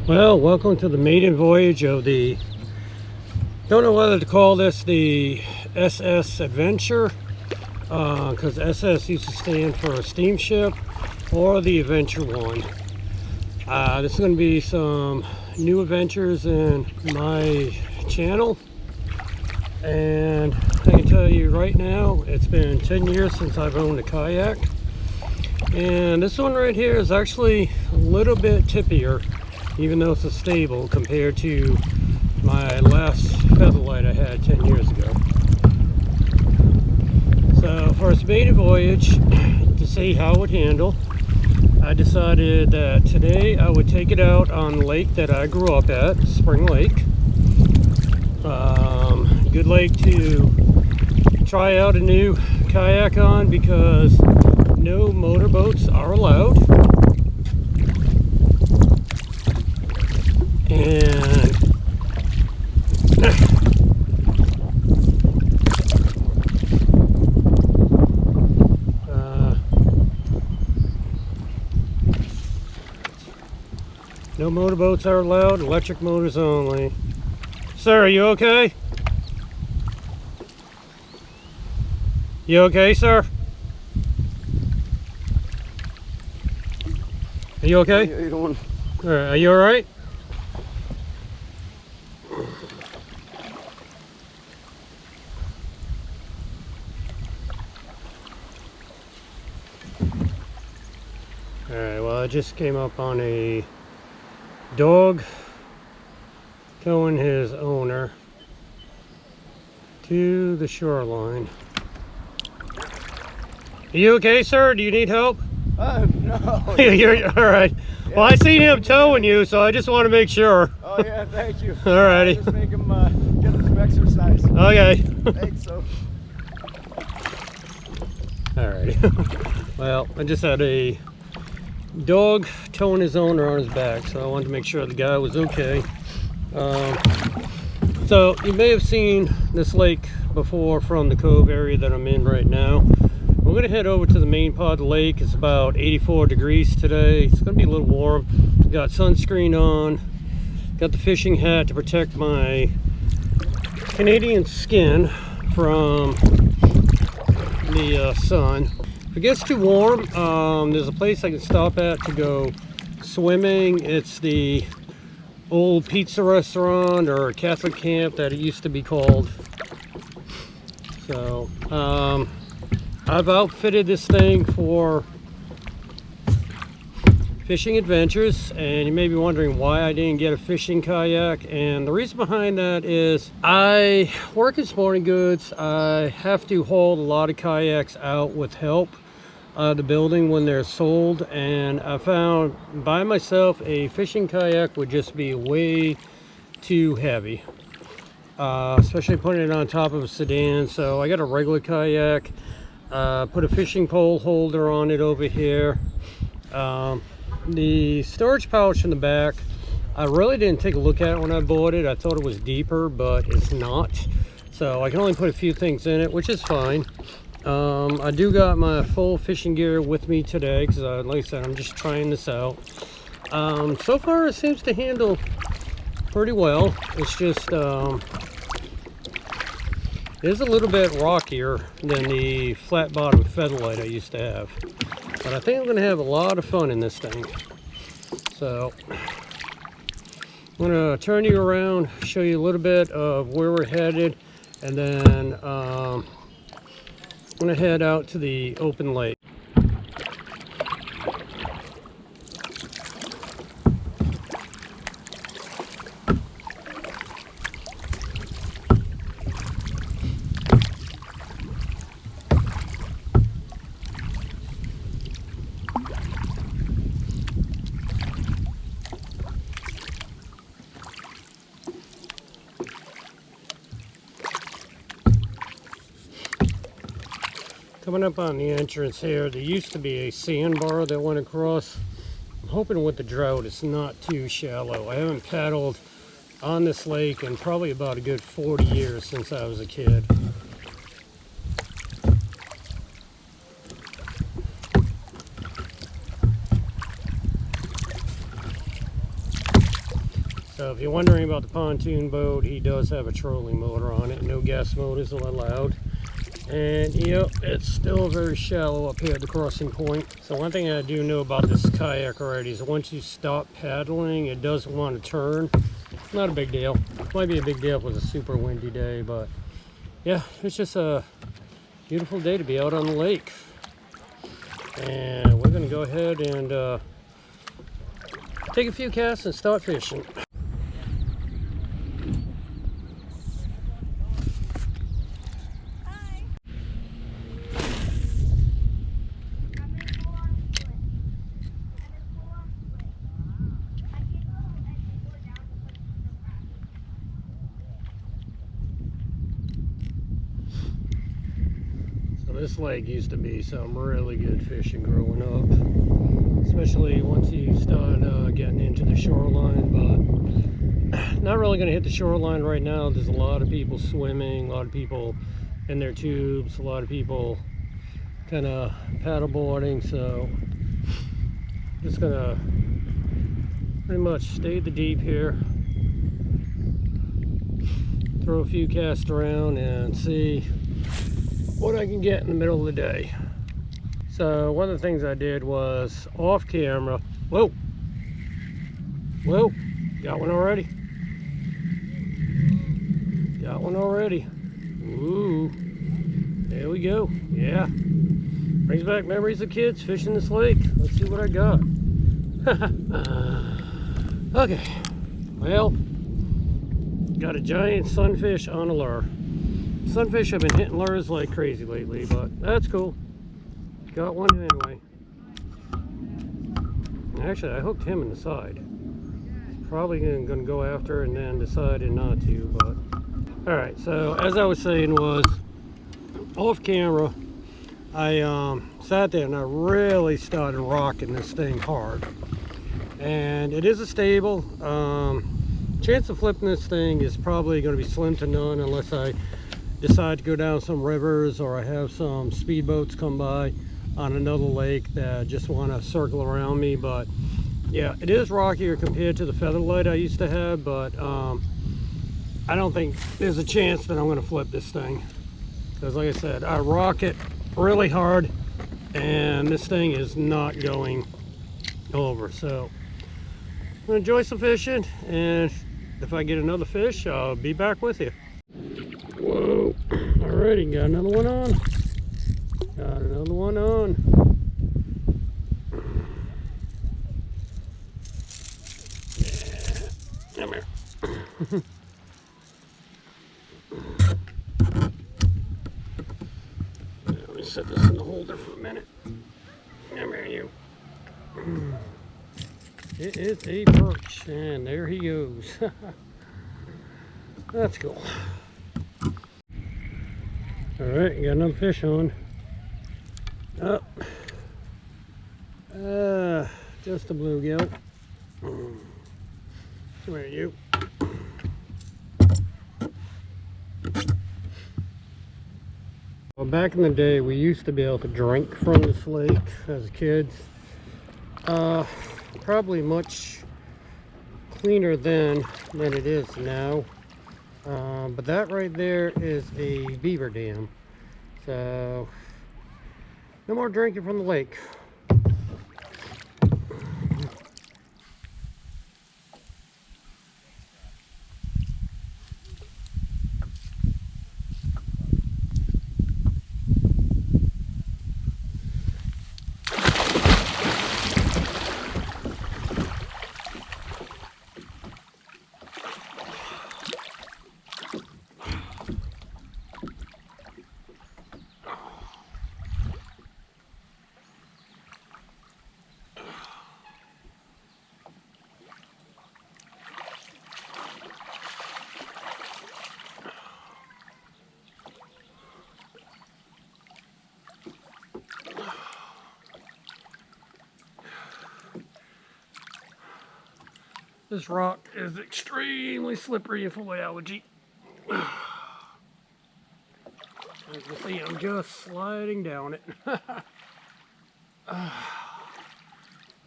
Well, welcome to the maiden voyage of the, don't know whether to call this the SSAdventure, because SS used to stand for a steamship, or the Adventure one. This is going to be some new adventures in my channel, and I can tell you right now, it's been 10 years since I've owned a kayak, and this one right here is actually a little bit tippier, even though it's a stable compared to my last Featherlight I had 10 years ago. So for its maiden voyage, to see how it would handle, I decided that today I would take it out on the lake that I grew up at, Spring Lake. Good lake to try out a new kayak on because no motorboats are allowed. And no motorboats are allowed, electric motors only. Sir, are you okay? You okay, sir? Are you okay? How you doing? All right, are you all right? Alright, well I just came up on a dog towing his owner to the shoreline. Are you okay, sir? Do you need help? No. You're alright. Yeah. Well, I seen him towing you, so I just want to make sure. Oh yeah, thank you. Alrighty. Just make him get him some exercise. Okay. Thanks, so. Alrighty. Well, I just had a dog towing his owner on his back, so I wanted to make sure the guy was okay. So you may have seen this lake before from the cove area that I'm in right now. We're going to head over to the main part of the lake. It's about 84 degrees today. It's going to be a little warm. Got sunscreen on, got the fishing hat to protect my Canadian skin from the sun. If it gets too warm, there's a place I can stop at to go swimming. It's the old pizza restaurant or Catholic camp that it used to be called. So I've outfitted this thing for fishing adventures, and you may be wondering why I didn't get a fishing kayak, and the reason behind that is I work in sporting goods. I have to haul a lot of kayaks out with help out of the building when they're sold, and I found by myself a fishing kayak would just be way too heavy, especially putting it on top of a sedan. So I got a regular kayak, put a fishing pole holder on it over here. The storage pouch in the back, I really didn't take a look at it when I bought it. I thought it was deeper, but it's not. So I can only put a few things in it, which is fine. I do got my full fishing gear with me today because, like I said, I'm just trying this out. So far, it seems to handle pretty well. It's just it is a little bit rockier than the flat bottom Featherlight I used to have. But I think I'm going to have a lot of fun in this thing. So I'm going to turn you around, show you a little bit of where we're headed, and then I'm going to head out to the open lake. Coming up on the entrance here, there used to be a sandbar that went across. I'm hoping with the drought it's not too shallow. I haven't paddled on this lake in probably about a good 40 years since I was a kid. So if you're wondering about the pontoon boat, he does have a trolling motor on it. No gas motors are allowed. And yep, it's still very shallow up here at the crossing point. So one thing I do know about this kayak already is once you stop paddling, it doesn't want to turn. Not a big deal. Might be a big deal if it was a super windy day, but yeah, it's just a beautiful day to be out on the lake. And we're gonna go ahead and take a few casts and start fishing. This lake used to be some really good fishing growing up, especially once you start getting into the shoreline, but not really going to hit the shoreline right now. There's a lot of people swimming, a lot of people in their tubes, a lot of people kind of paddle boarding, so just going to pretty much stay the deep here, throw a few casts around and see what I can get in the middle of the day. So one of the things I did was off camera. Whoa, got one already. Got one already. Ooh, there we go. Yeah, brings back memories of kids fishing this lake. Let's see what I got. Okay, well, got a giant sunfish on a lure. Sunfish have been hitting lures like crazy lately, but that's cool. Got one anyway. Actually, I hooked him in the side. Probably gonna go after and then decided not to, but all right. So as I was saying, was off camera, I sat there and I really started rocking this thing hard. And it is a stable. Chance of flipping this thing is probably going to be slim to none unless I decide to go down some rivers or I have some speedboats come by on another lake that just want to circle around me. But yeah, it is rockier compared to the Featherlight I used to have, but I don't think there's a chance that I'm going to flip this thing, because like I said, I rock it really hard and this thing is not going over. So I'm going to enjoy some fishing, and if I get another fish, I'll be back with you. Whoa, alrighty, got another one on. Got another one on. Yeah, come here. Let me set this in the holder for a minute. Come here, you. It is a perch, and there he goes. That's cool. All right, got another fish on. Up. Just a bluegill. Come here, you. Well, back in the day, we used to be able to drink from this lake as kids. Probably much cleaner then than it is now. But that right there is a beaver dam. So no more drinking from the lake. This rock is extremely slippery and full of algae. As you can see, I'm just sliding down it.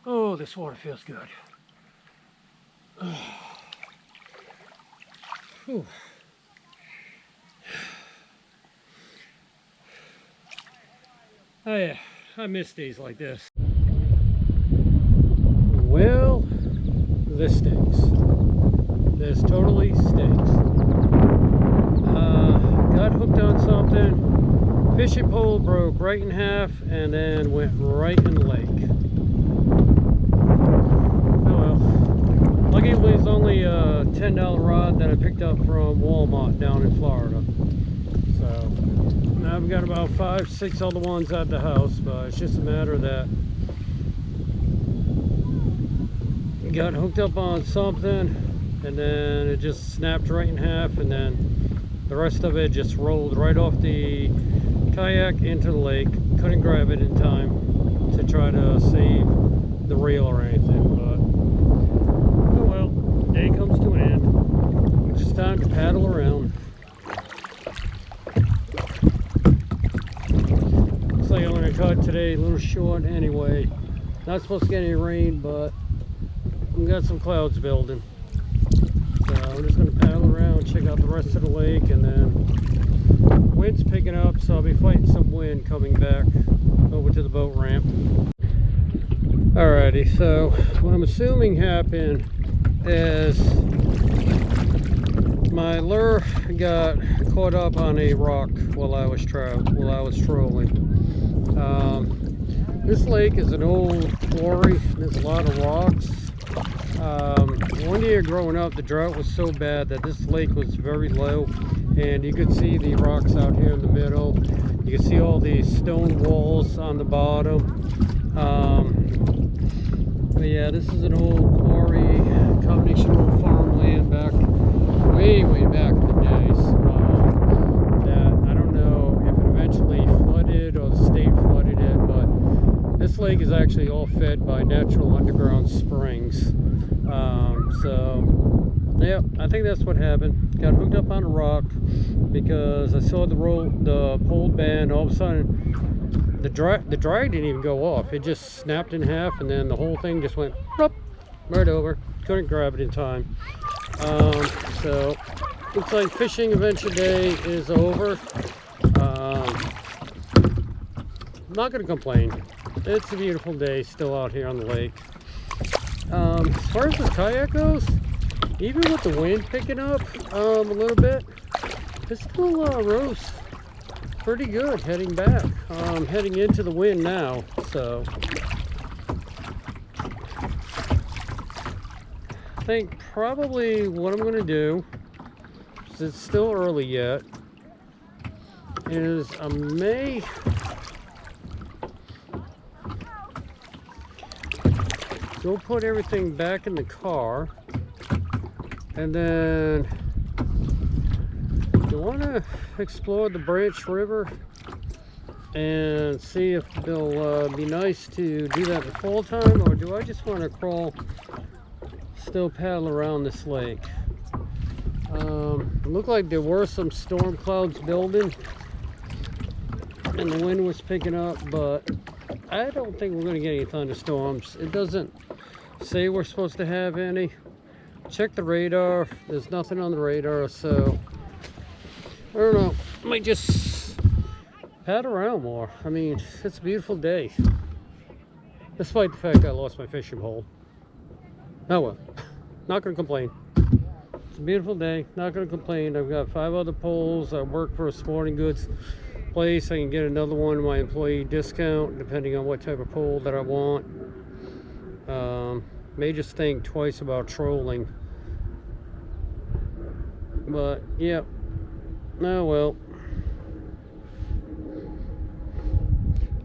Oh, this water feels good. Whew. Oh yeah, I miss days like this. Well, this stinks. This totally stinks. Got hooked on something. Fishing pole broke right in half and then went right in the lake. Oh well. Luckily it's only a $10 rod that I picked up from Walmart down in Florida. So now I've got about 5, 6 other ones at the house, but it's just a matter that got hooked up on something and then it just snapped right in half, and then the rest of it just rolled right off the kayak into the lake. Couldn't grab it in time to try to save the reel or anything, but oh well, day comes to an end. It's just time to paddle around. Looks like I'm going to cut today a little short anyway. Not supposed to get any rain, but we got some clouds building. So I'm just going to paddle around, check out the rest of the lake, and then wind's picking up, so I'll be fighting some wind coming back over to the boat ramp. Alrighty, so what I'm assuming happened is my lure got caught up on a rock while I was trolling. This lake is an old quarry. There's a lot of rocks. One year growing up, the drought was so bad that this lake was very low, and you could see the rocks out here in the middle. You can see all these stone walls on the bottom. But yeah, this is an old quarry, combination of farmland back way back in the days. That I don't know if it eventually flooded or the state flooded it, but this lake is actually all fed by natural underground springs. So yeah, I think that's what happened. Got hooked up on a rock because I saw the pole bend. All of a sudden the drag didn't even go off. It just snapped in half, and then the whole thing just went right over. Couldn't grab it in time. So looks like fishing adventure day is over. Not gonna complain. It's a beautiful day still out here on the lake. As far as the kayak goes, even with the wind picking up a little bit, it still rows pretty good heading back. Heading into the wind now, so I think probably what I'm going to do, since it's still early yet, is I may go put everything back in the car, and then you want to explore the Branch River and see if it'll be nice to do that in the fall time, or do I just want to still paddle around this lake? It looked like there were some storm clouds building and the wind was picking up, but I don't think we're going to get any thunderstorms. It doesn't say we're supposed to have any. Check the radar. There's nothing on the radar, so I don't know. I might just paddle around more. I mean, it's a beautiful day, despite the fact I lost my fishing pole. Oh well, not gonna complain. It's a beautiful day, not gonna complain. I've got 5 other poles. I work for a sporting goods place. I can get another one, my employee discount, depending on what type of pole that I want. May just think twice about trolling, but yeah, oh well.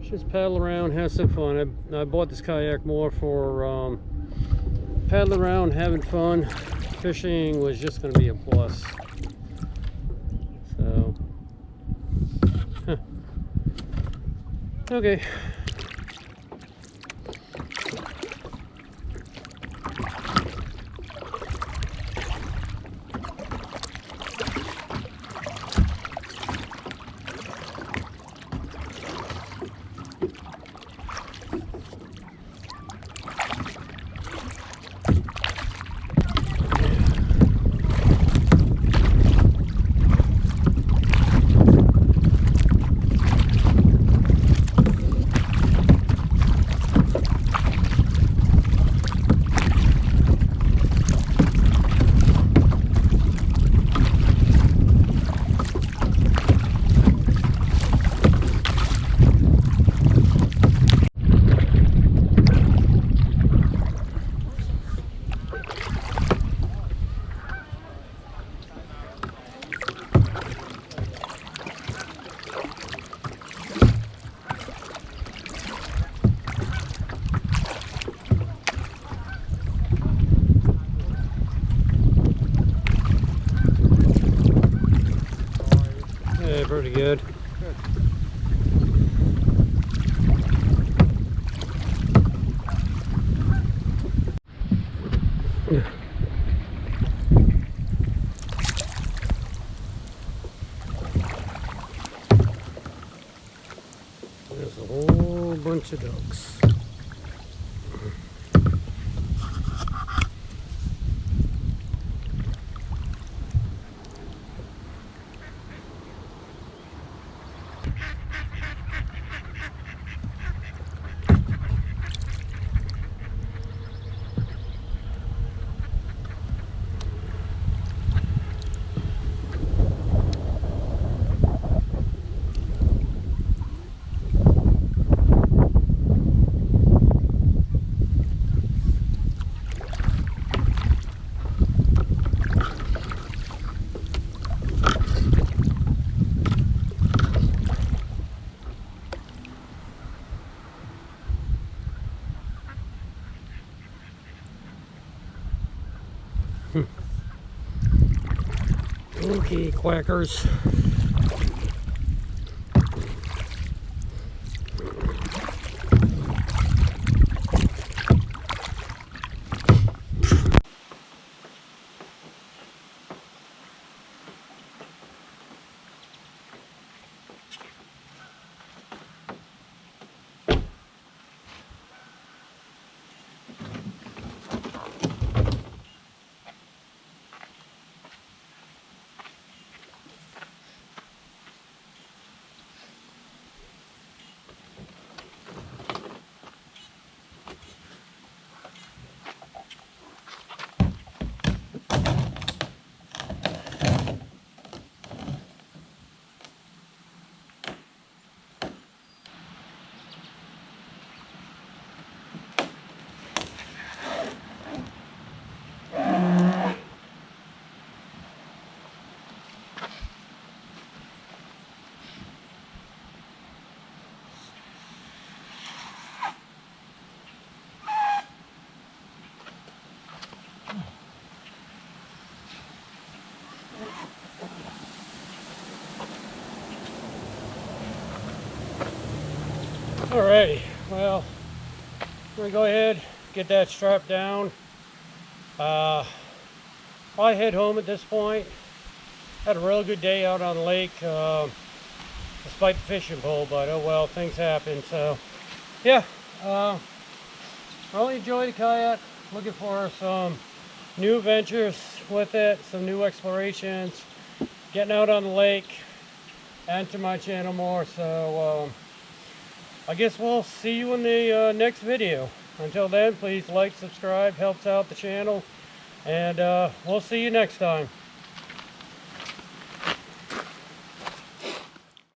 Just paddle around, have some fun. I bought this kayak more for paddling around, having fun. Fishing was just going to be a plus. So, okay. pretty good. Good. There's a whole bunch of ducks. Okay, quackers. Alrighty, well, we're gonna go ahead, get that strap down. I'll head home at this point. Had a real good day out on the lake, despite the fishing pole, but oh well, things happen. So, yeah, really enjoy the kayak. Looking for some new adventures with it, some new explorations, getting out on the lake, add to my channel more. So, I guess we'll see you in the next video. Until then, please like, subscribe, helps out the channel, and we'll see you next time.